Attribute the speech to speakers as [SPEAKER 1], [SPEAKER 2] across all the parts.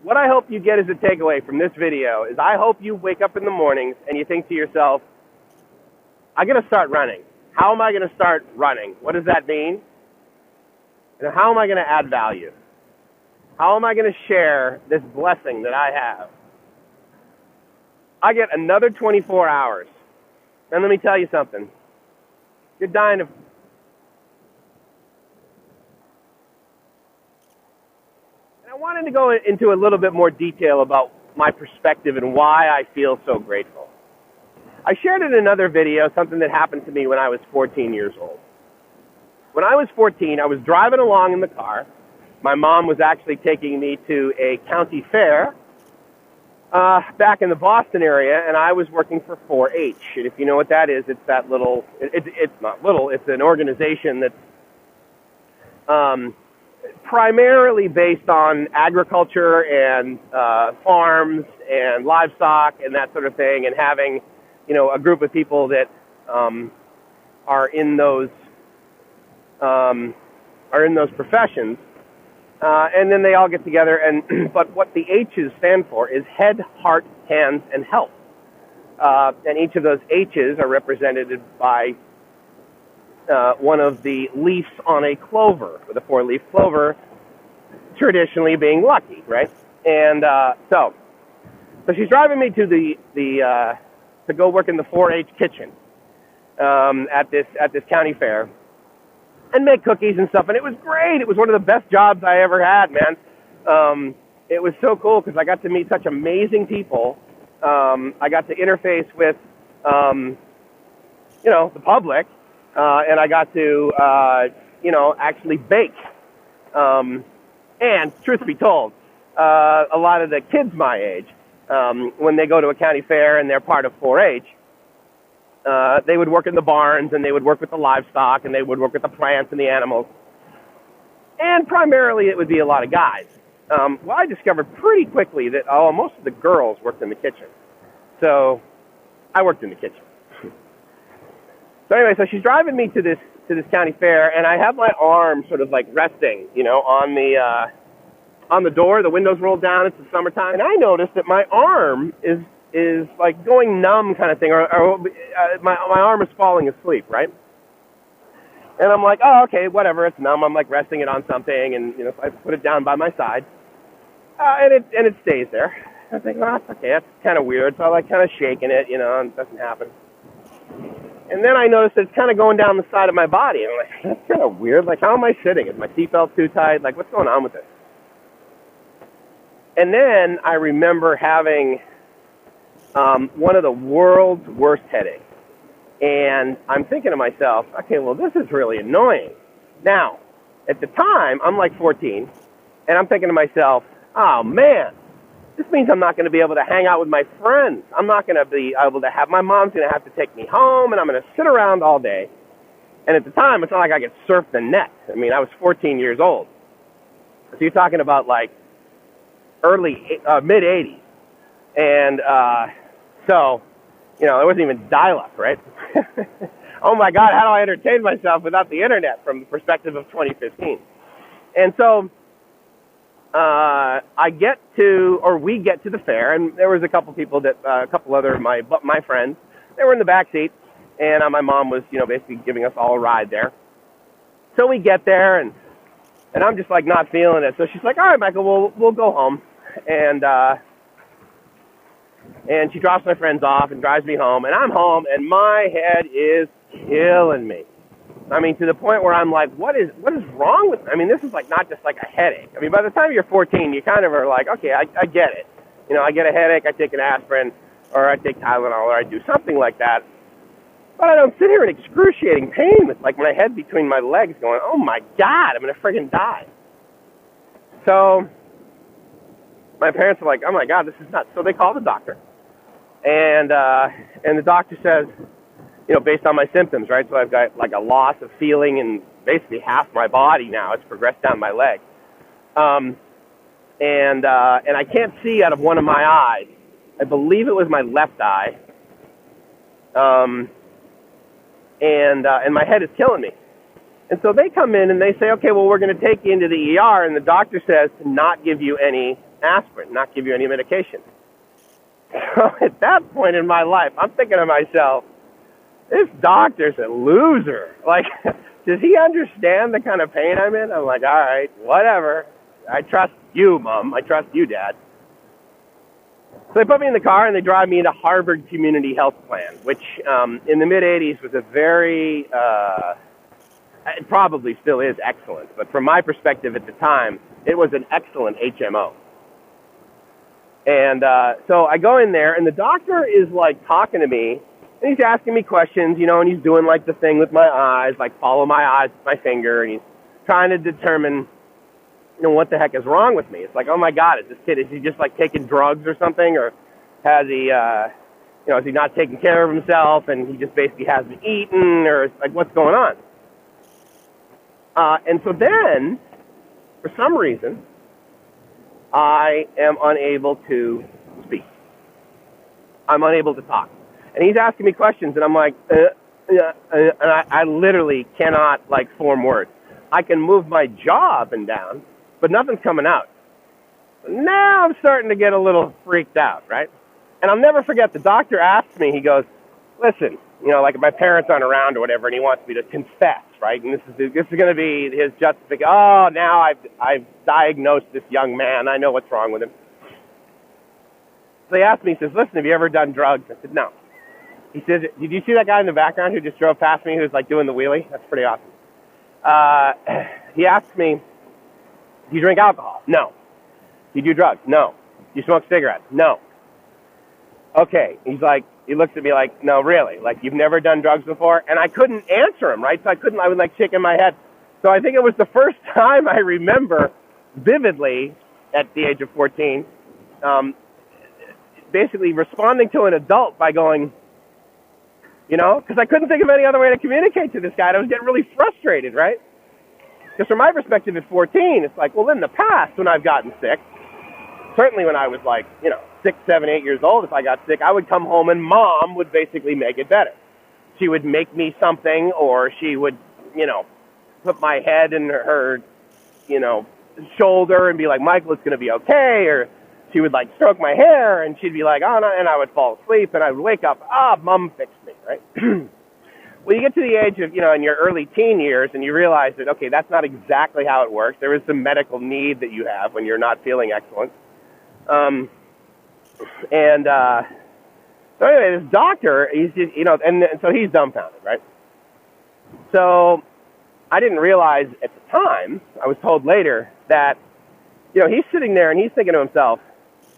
[SPEAKER 1] what I hope you get as a takeaway from this video is I hope you wake up in the mornings and you think to yourself, I'm going to start running. How am I going to start running? What does that mean? And how am I going to add value? How am I going to share this blessing that I have? I get another 24 hours. And let me tell you something. You're dying of... And I wanted to go into a little bit more detail about my perspective and why I feel so grateful. I shared in another video something that happened to me when I was 14 years old. When I was 14, I was driving along in the car. My mom was actually taking me to a county fair back in the Boston area, and I was working for 4-H. And if you know what that is, it's that little, it's not little, it's an organization that's primarily based on agriculture and farms and livestock and that sort of thing, and having, a group of people that are in those professions. And then they all get together, but what the H's stand for is head, heart, hands, and health. And each of those H's are represented by one of the leaves on a clover, with a 4-leaf clover traditionally being lucky, right? And so she's driving me to to go work in the 4-H kitchen at this county fair, and make cookies and stuff, and it was great. It was one of the best jobs I ever had, man. It was so cool because I got to meet such amazing people. I got to interface with, the public, and I got to, actually bake. And truth be told, a lot of the kids my age, when they go to a county fair and they're part of 4-H, they would work in the barns, and they would work with the livestock, and they would work with the plants and the animals. And primarily it would be a lot of guys. Well, I discovered pretty quickly that most of the girls worked in the kitchen. So I worked in the kitchen. So anyway, so she's driving me to this county fair, and I have my arm sort of like resting, on the door. The window's rolled down. It's the summertime. And I noticed that my arm is like going numb kind of thing, or my arm is falling asleep, right? And I'm like, oh, okay, whatever, it's numb. I'm like resting it on something, and so I put it down by my side, and it stays there. I think, well, that's okay, that's kind of weird. So I like kind of shaking it, and it doesn't happen. And then I noticed it's kind of going down the side of my body, and I'm like, that's kind of weird. Like, how am I sitting? Is my seatbelt too tight? Like, what's going on with this? And then I remember having one of the world's worst headaches. And I'm thinking to myself, okay, well, this is really annoying. Now, at the time, I'm like 14, and I'm thinking to myself, oh, man, this means I'm not going to be able to hang out with my friends. I'm not going to be able to my mom's going to have to take me home, and I'm going to sit around all day. And at the time, it's not like I could surf the net. I mean, I was 14 years old. So you're talking about like mid-'80s. And so, it wasn't even dial-up, right? Oh, my God, how do I entertain myself without the Internet from the perspective of 2015? And so we get to the fair, and there was a couple people a couple other of my friends. They were in the back seat, and my mom was, basically giving us all a ride there. So we get there, and I'm just, like, not feeling it. So she's like, all right, Michael, we'll go home. And she drops my friends off and drives me home, and I'm home, and my head is killing me. I mean, to the point where I'm like, what is wrong with me? I mean, this is like not just like a headache. I mean, by the time you're 14, you kind of are like, okay, I get it. I get a headache, I take an aspirin, or I take Tylenol, or I do something like that. But I don't sit here in excruciating pain with like my head between my legs going, oh my God, I'm going to friggin' die. So my parents are like, oh my God, this is nuts. So they call the doctor, and the doctor says, based on my symptoms, right? So I've got like a loss of feeling in basically half my body now. It's progressed down my leg, and I can't see out of one of my eyes. I believe it was my left eye, and my head is killing me. And so they come in and they say, okay, well, we're going to take you into the ER, and the doctor says to not give you any aspirin, not give you any medication. So at that point in my life, I'm thinking to myself, this doctor's a loser. Like, does he understand the kind of pain I'm in? I'm like, all right, whatever. I trust you, Mom. I trust you, Dad. So they put me in the car and they drive me into Harvard Community Health Plan, which in the mid-'80s was a very, it probably still is excellent, but from my perspective at the time, it was an excellent HMO. And so I go in there, and the doctor is, like, talking to me, and he's asking me questions, you know, and he's doing, like, the thing with my eyes, like, follow my eyes with my finger, and he's trying to determine, you know, what the heck is wrong with me. It's like, oh, my God, is he just, like, taking drugs or something, or has he, you know, is he not taking care of himself, and he just basically hasn't eaten, or, like, what's going on? And so then, for some reason, I am unable to speak. I'm unable to talk. And he's asking me questions, and I'm like, and I literally cannot, like, form words. I can move my jaw up and down, but nothing's coming out. Now I'm starting to get a little freaked out, right? And I'll never forget, the doctor asked me, he goes, listen, you know, like if my parents aren't around or whatever, and he wants me to confess, right? And this is going to be his justification. Oh, now I've diagnosed this young man. I know what's wrong with him. So he asked me, he says, listen, have you ever done drugs? I said, no. He says, did you see that guy in the background who just drove past me who's like doing the wheelie? That's pretty awesome. He asked me, do you drink alcohol? No. Do you do drugs? No. Do you smoke cigarettes? No. Okay. He's like, he looks at me like, no, really? Like, you've never done drugs before? And I couldn't answer him, right? So I was like shaking my head. So I think it was the first time I remember vividly at the age of 14, basically responding to an adult by going, you know, because I couldn't think of any other way to communicate to this guy. And I was getting really frustrated, right? Because from my perspective at 14, it's like, well, in the past when I've gotten sick, certainly when I was like, you know, 6, 7, 8 years old, if I got sick, I would come home and Mom would basically make it better. She would make me something, or she would, you know, put my head in her, you know, shoulder and be like, Michael, it's going to be okay. Or she would like stroke my hair and she'd be like, oh, no, and I would fall asleep and I would wake up, Mom fixed me, right? Well, you get to the age of, you know, in your early teen years and you realize that, okay, that's not exactly how it works. There is some medical need that you have when you're not feeling excellent. So anyway, this doctor, he's just, you know, and so he's dumbfounded, right? So I didn't realize at the time, I was told later that, you know, he's sitting there and he's thinking to himself,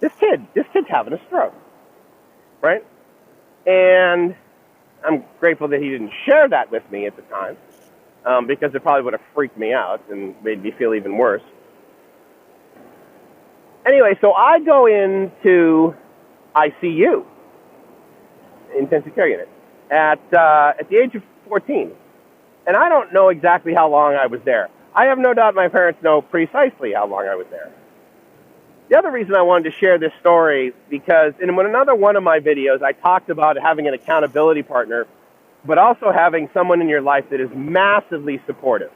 [SPEAKER 1] this kid's having a stroke, right? And I'm grateful that he didn't share that with me at the time, because it probably would have freaked me out and made me feel even worse. Anyway, so I go into ICU, intensive care unit, at the age of 14. And I don't know exactly how long I was there. I have no doubt my parents know precisely how long I was there. The other reason I wanted to share this story, because in another one of my videos, I talked about having an accountability partner, but also having someone in your life that is massively supportive.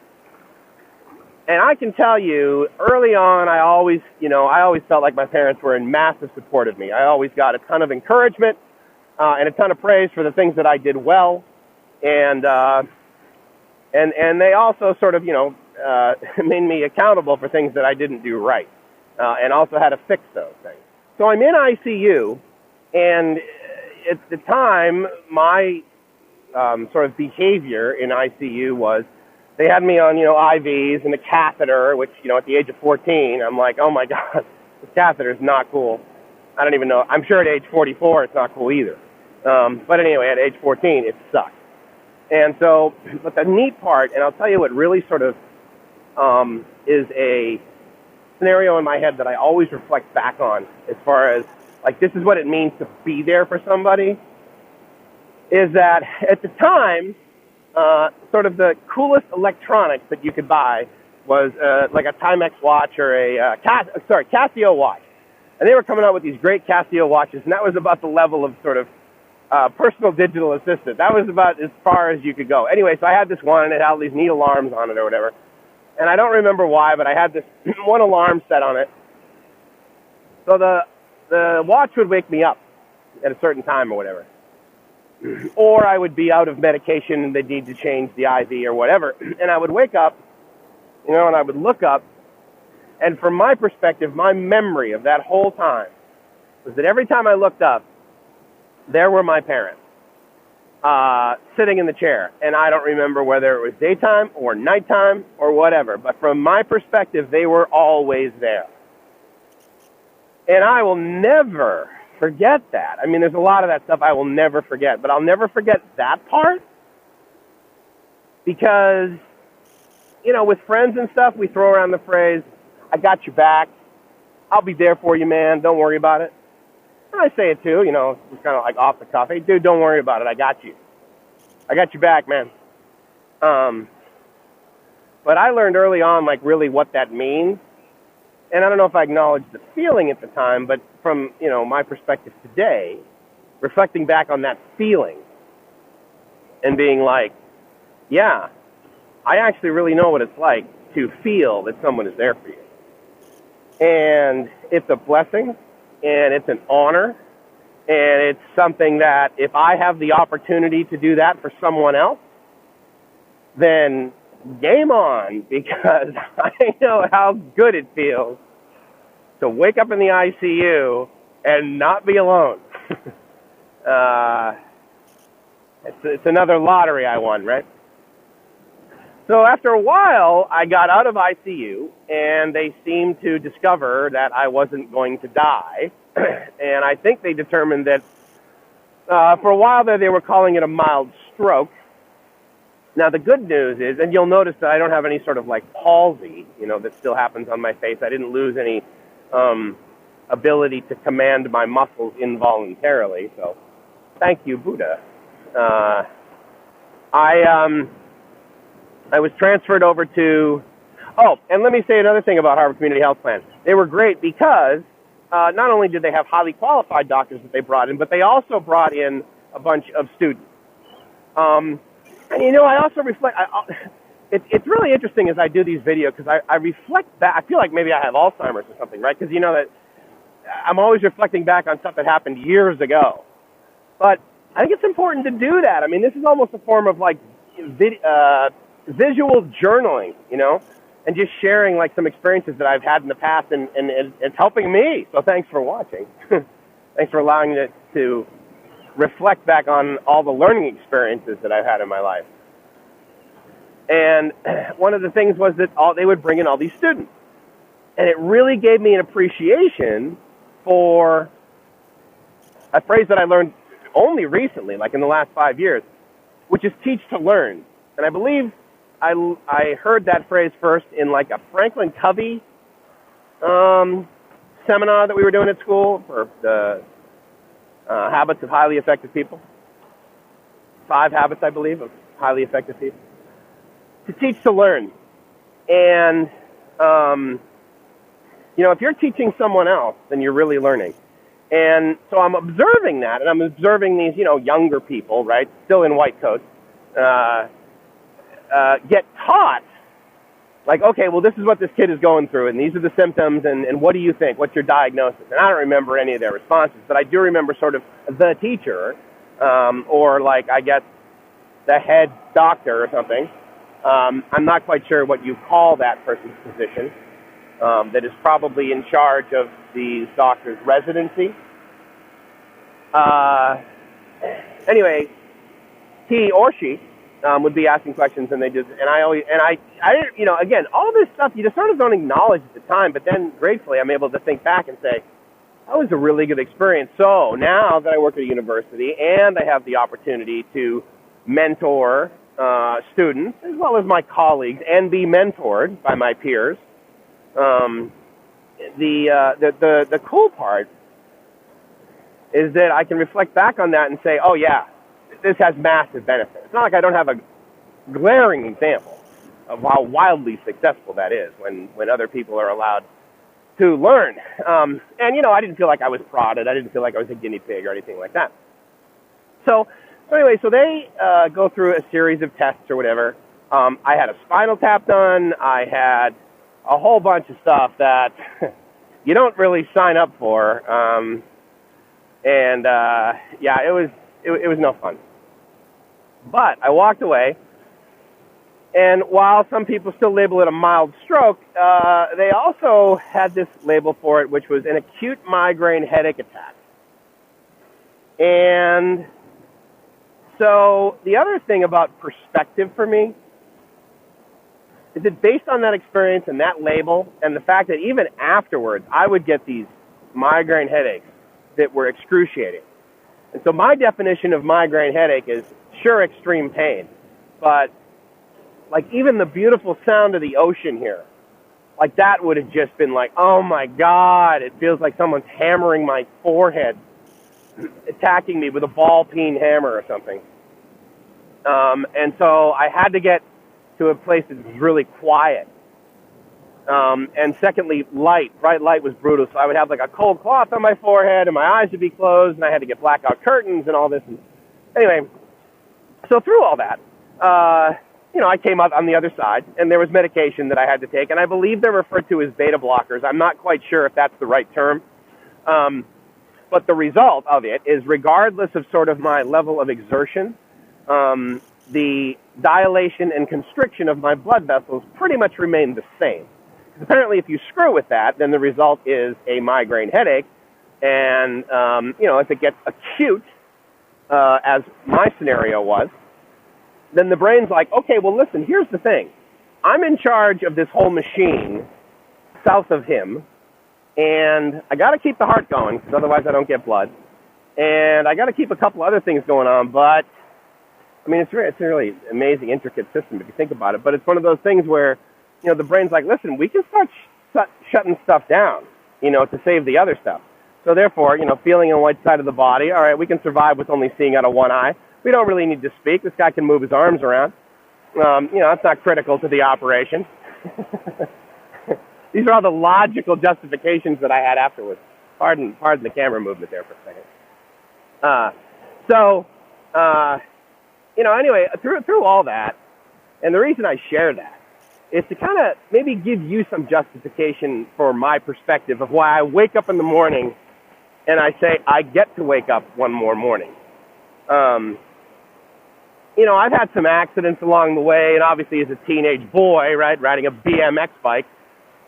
[SPEAKER 1] And I can tell you, early on, I always felt like my parents were in massive support of me. I always got a ton of encouragement and a ton of praise for the things that I did well, and they also sort of, you know, made me accountable for things that I didn't do right, and also had to fix those things. So I'm in ICU, and at the time, my sort of behavior in ICU was, they had me on, you know, IVs and a catheter, which, you know, at the age of 14, I'm like, oh my God, this catheter is not cool. I don't even know. I'm sure at age 44, it's not cool either. But anyway, at age 14, it sucked. And so, but the neat part, and I'll tell you what really sort of is a scenario in my head that I always reflect back on as far as, like, this is what it means to be there for somebody, is that at the time, sort of the coolest electronics that you could buy was like a Timex watch or a Casio watch. And they were coming out with these great Casio watches, and that was about the level of sort of personal digital assistant. That was about as far as you could go. Anyway, so I had this one, and it had all these neat alarms on it or whatever. And I don't remember why, but I had this one alarm set on it. So the watch would wake me up at a certain time or whatever. Or I would be out of medication and they'd need to change the IV or whatever. And I would wake up, and I would look up. And from my perspective, my memory of that whole time was that every time I looked up, there were my parents sitting in the chair. And I don't remember whether it was daytime or nighttime or whatever. But from my perspective, they were always there. And I will never forget that. I mean, there's a lot of that stuff I will never forget. But I'll never forget that part because, with friends and stuff, we throw around the phrase, I got your back. I'll be there for you, man. Don't worry about it. And I say it too, it's kind of like off the cuff. Hey, dude, don't worry about it. I got you. I got your back, man. But I learned early on, really what that means. And I don't know if I acknowledged the feeling at the time, but from, my perspective today, reflecting back on that feeling and being like, yeah, I actually really know what it's like to feel that someone is there for you. And it's a blessing, and it's an honor, and it's something that if I have the opportunity to do that for someone else, then game on, because I know how good it feels to wake up in the ICU and not be alone. It's another lottery I won, right? So after a while, I got out of ICU, and they seemed to discover that I wasn't going to die. And I think they determined that for a while there, they were calling it a mild stroke. Now, the good news is, and you'll notice that I don't have any sort of palsy, that still happens on my face. I didn't lose any ability to command my muscles involuntarily. So thank you, Buddha. I was transferred over to, and let me say another thing about Harvard Community Health Plan. They were great because not only did they have highly qualified doctors that they brought in, but they also brought in a bunch of students. And, I also reflect, it's really interesting as I do these videos because I reflect back. I feel like maybe I have Alzheimer's or something, right? Because that I'm always reflecting back on stuff that happened years ago. But I think it's important to do that. I mean, this is almost a form of visual journaling, and just sharing some experiences that I've had in the past, and it's helping me. So thanks for watching. Thanks for allowing me to reflect back on all the learning experiences that I've had in my life. And one of the things was that they would bring in all these students. And it really gave me an appreciation for a phrase that I learned only recently, in the last 5 years, which is teach to learn. And I believe I heard that phrase first in a Franklin Covey seminar that we were doing at school for the habits of highly effective people. 5 habits, I believe, of highly effective people. To teach to learn. And, if you're teaching someone else, then you're really learning. And so I'm observing that, and I'm observing these, younger people, right, still in white coats, get taught, okay, well, this is what this kid is going through, and these are the symptoms, and what do you think? What's your diagnosis? And I don't remember any of their responses, but I do remember sort of the teacher, or I guess the head doctor or something. I'm not quite sure what you call that person's position, that is probably in charge of these doctors' residency. Anyway, he or she would be asking questions, and again, all this stuff you just sort of don't acknowledge at the time, but then gratefully I'm able to think back and say, that was a really good experience. So now that I work at a university and I have the opportunity to mentor students as well as my colleagues and be mentored by my peers, the cool part is that I can reflect back on that and say, oh yeah, this has massive benefits. It's not like I don't have a glaring example of how wildly successful that is when other people are allowed to learn. And, I didn't feel like I was prodded. I didn't feel like I was a guinea pig or anything like that. So anyway, so they go through a series of tests or whatever. I had a spinal tap done. I had a whole bunch of stuff that you don't really sign up for. Yeah, it was no fun. But I walked away, and while some people still label it a mild stroke, they also had this label for it, which was an acute migraine headache attack. And so the other thing about perspective for me is that based on that experience and that label and the fact that even afterwards I would get these migraine headaches that were excruciating. And so my definition of migraine headache is sure extreme pain, but like even the beautiful sound of the ocean here, like that would have just been like, oh my God, it feels like someone's hammering my forehead, attacking me with a ball peen hammer or something. And so I had to get to a place that was really quiet. And secondly, bright light was brutal. So I would have like a cold cloth on my forehead and my eyes would be closed and I had to get blackout curtains and all this. And anyway, so through all that, I came out on the other side and there was medication that I had to take. And I believe they're referred to as beta blockers. I'm not quite sure if that's the right term. But the result of it is regardless of sort of my level of exertion, the dilation and constriction of my blood vessels pretty much remained the same. Because apparently if you screw with that, then the result is a migraine headache. And, if it gets acute, as my scenario was, then the brain's like, okay, well, listen, here's the thing. I'm in charge of this whole machine south of him, and I got to keep the heart going because otherwise I don't get blood. And I got to keep a couple other things going on, but I mean, it's a really amazing, intricate system if you think about it. But it's one of those things where, the brain's like, listen, we can start shutting stuff down, to save the other stuff. So therefore, feeling on one side of the body, all right, we can survive with only seeing out of one eye. We don't really need to speak. This guy can move his arms around. It's not critical to the operation. These are all the logical justifications that I had afterwards. Pardon the camera movement there for a second. Anyway, through all that, and the reason I share that is to kind of maybe give you some justification for my perspective of why I wake up in the morning and I say, I get to wake up one more morning. I've had some accidents along the way, and obviously as a teenage boy, right, riding a BMX bike,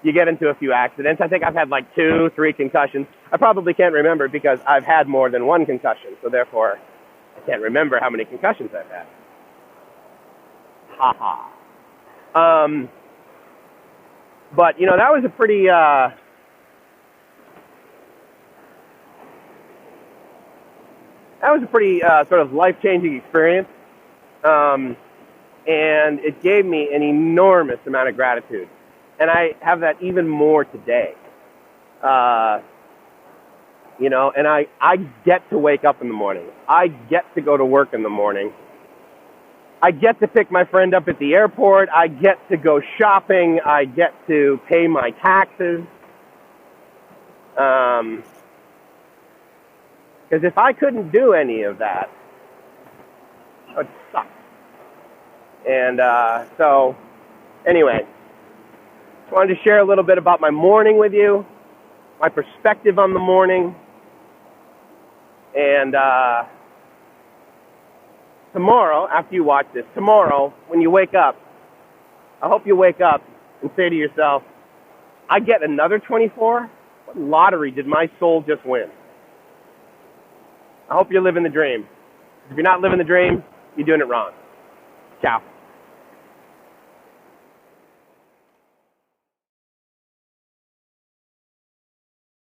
[SPEAKER 1] you get into a few accidents. I think I've had like 2-3 concussions. I probably can't remember because I've had more than one concussion, so therefore I can't remember how many concussions I've had. Ha ha. But, that was a pretty, sort of life-changing experience. And it gave me an enormous amount of gratitude. And I have that even more today. And I get to wake up in the morning. I get to go to work in the morning. I get to pick my friend up at the airport. I get to go shopping. I get to pay my taxes. Because if I couldn't do any of that, it would suck. And so, anyway, just wanted to share a little bit about my morning with you, my perspective on the morning. And tomorrow, after you watch this, tomorrow, when you wake up, I hope you wake up and say to yourself, I get another 24? What lottery did my soul just win? I hope you're living the dream. If you're not living the dream, you're doing it wrong. Ciao.